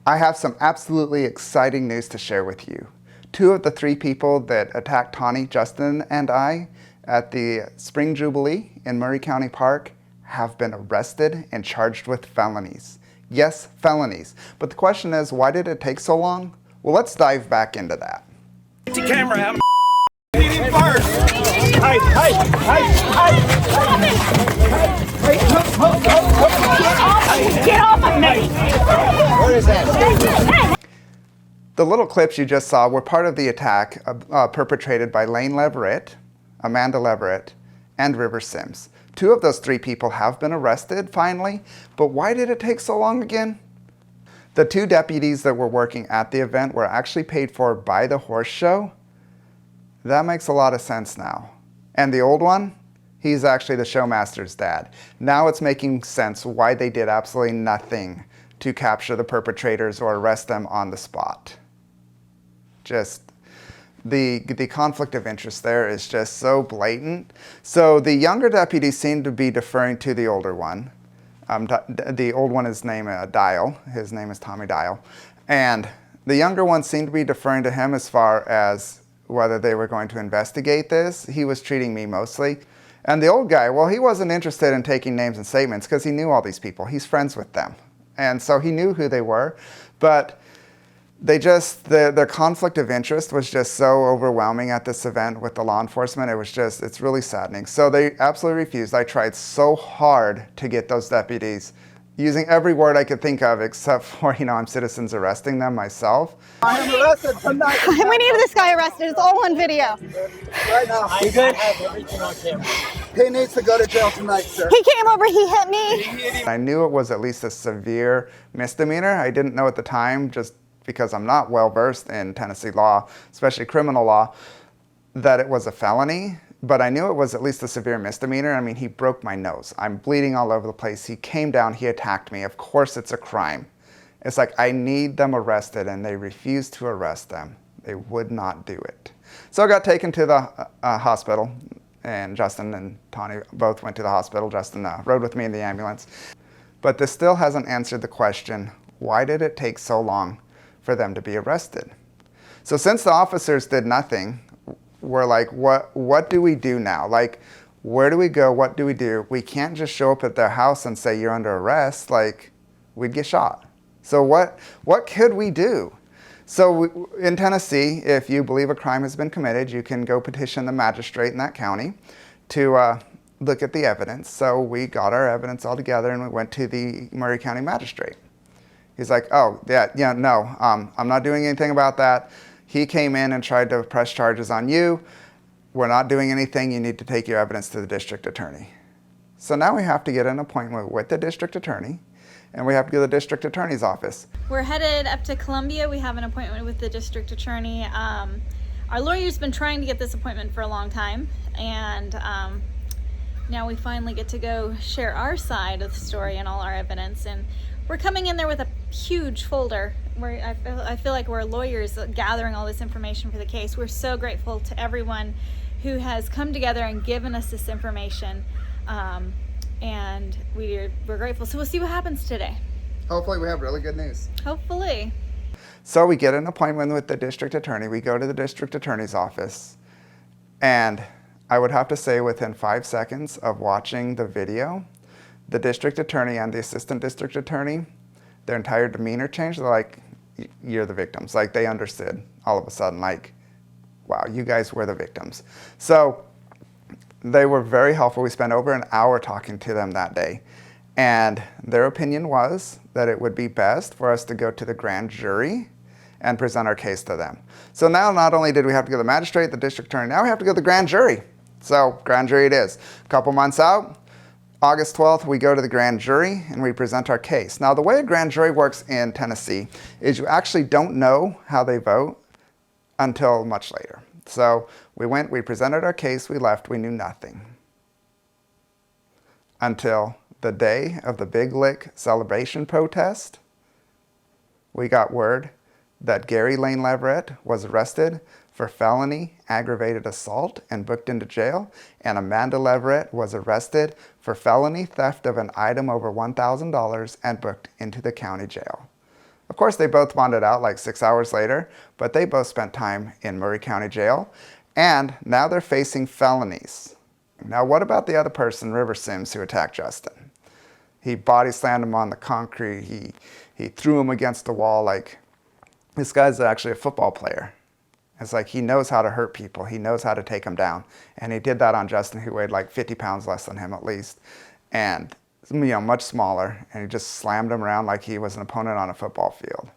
I have some absolutely exciting news to share with you. 2 of the 3 people that attacked Tawnee, Justin, and I at the Spring Jubilee in Murray County Park have been arrested and charged with felonies. Yes, felonies. But the question is, why did it take so long? Well, let's dive back into that. Get the camera out. Get off of me! What is that? The little clips you just saw were part of the attack perpetrated by Layne Leverette, Amanda Leverette, and River Sims. 2 of those 3 people have been arrested finally, but why did it take so long again? The 2 deputies that were working at the event were actually paid for by the horse show. That makes a lot of sense now. And the old one? He's actually the showmaster's dad. Now it's making sense why they did absolutely nothing to capture the perpetrators or arrest them on the spot. Just the conflict of interest there is just so blatant. So the younger deputies seem to be deferring to the older one. The old one is named Dial. His name is Tommy Dial. And the younger one seemed to be deferring to him as far as whether they were going to investigate this. He was treating me mostly. And the old guy, well, he wasn't interested in taking names and statements because he knew all these people. He's friends with them. And so he knew who they were. But they just, the conflict of interest was just so overwhelming at this event with the law enforcement. It was just, it's really saddening. So they absolutely refused. I tried so hard to get those deputies, using every word I could think of except for, I'm citizens arresting them myself. I am arrested tonight. We need this guy arrested. It's all on video. Right now. You good? Have everything on camera. He needs to go to jail tonight, sir. He came over, he hit me. I knew it was at least a severe misdemeanor. I didn't know at the time, just because I'm not well versed in Tennessee law, especially criminal law, that it was a felony. But I knew it was at least a severe misdemeanor. I mean, he broke my nose. I'm bleeding all over the place. He came down, he attacked me. Of course it's a crime. It's like, I need them arrested, and they refused to arrest them. They would not do it. So I got taken to the hospital, and Justin and Tawnee both went to the hospital. Justin rode with me in the ambulance. But this still hasn't answered the question, why did it take so long for them to be arrested? So since the officers did nothing, we're like, what do we do now? Like, where do we go? What do we do? We can't just show up at their house and say, you're under arrest. Like, we'd get shot. So what could we do? So in Tennessee, if you believe a crime has been committed, you can go petition the magistrate in that county to look at the evidence. So we got our evidence all together and we went to the Murray County magistrate. He's like, oh, no, I'm not doing anything about that. He came in and tried to press charges on you. We're not doing anything. You need to take your evidence to the district attorney. So now we have to get an appointment with the district attorney, and we have to go to the district attorney's office. We're headed up to Columbia. We have an appointment with the district attorney. Our lawyer's been trying to get this appointment for a long time, and now we finally get to go share our side of the story and all our evidence. And we're coming in there with a huge folder where I feel like we're lawyers gathering all this information for the case. We're so grateful to everyone who has come together and given us this information, and we're grateful. So we'll see what happens today. Hopefully we have really good news. Hopefully. So we get an appointment with the district attorney. We go to the district attorney's office, and I would have to say within 5 seconds of watching the video, the district attorney and the assistant district attorney, their entire demeanor changed. They're like, you're the victims. Like, they understood all of a sudden, like, wow, you guys were the victims. So they were very helpful. We spent over an hour talking to them that day. And their opinion was that it would be best for us to go to the grand jury and present our case to them. So now not only did we have to go to the magistrate, the district attorney, now we have to go to the grand jury. So grand jury it is. A couple months out, August 12th, we go to the grand jury and we present our case. Now, the way a grand jury works in Tennessee is you actually don't know how they vote until much later. So we went, we presented our case, we left, we knew nothing. Until the day of the Big Lick celebration protest, we got word that Layne Leverette was arrested for felony aggravated assault and booked into jail, and Amanda Leverette was arrested for felony theft of an item over $1,000 and booked into the county jail. Of course, they both bonded out like 6 hours later, but they both spent time in Murray County Jail, and now they're facing felonies. Now, what about the other person, River Sims, who attacked Justin? He body slammed him on the concrete. He threw him against the wall. Like, this guy's actually a football player. It's like he knows how to hurt people. He knows how to take them down. And he did that on Justin, who weighed like 50 pounds less than him at least, and much smaller. And he just slammed him around like he was an opponent on a football field.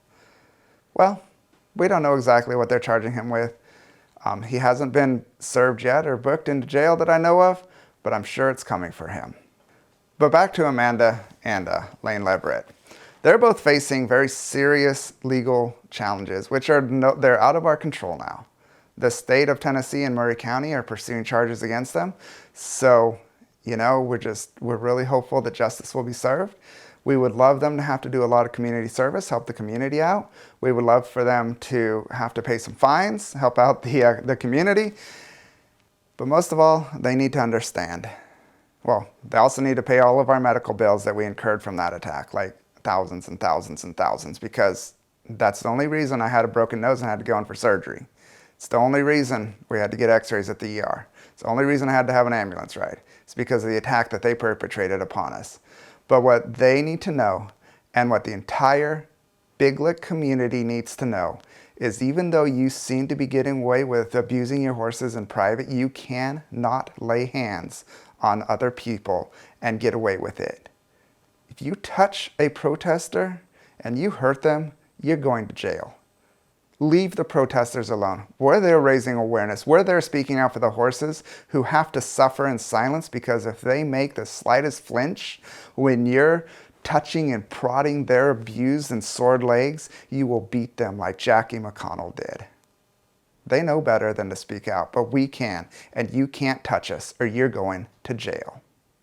Well, we don't know exactly what they're charging him with. He hasn't been served yet or booked into jail that I know of, but I'm sure it's coming for him. But back to Amanda and Layne Leverette. They're both facing very serious legal challenges, which they're out of our control now. The state of Tennessee and Murray County are pursuing charges against them. So, we're really hopeful that justice will be served. We would love them to have to do a lot of community service, help the community out. We would love for them to have to pay some fines, help out the community. But most of all, they need to understand. Well, they also need to pay all of our medical bills that we incurred from that attack, like thousands and thousands and thousands, because that's the only reason I had a broken nose and had to go in for surgery. It's the only reason we had to get x-rays at the ER. It's the only reason I had to have an ambulance ride. It's because of the attack that they perpetrated upon us. But what they need to know, and what the entire Big Lick community needs to know, is even though you seem to be getting away with abusing your horses in private, you cannot lay hands on other people and get away with it. If you touch a protester and you hurt them, you're going to jail. Leave the protesters alone. Where they're raising awareness, where they're speaking out for the horses who have to suffer in silence, because if they make the slightest flinch when you're touching and prodding their abused and sored legs, you will beat them like Jackie McConnell did. They know better than to speak out, but we can, and you can't touch us or you're going to jail.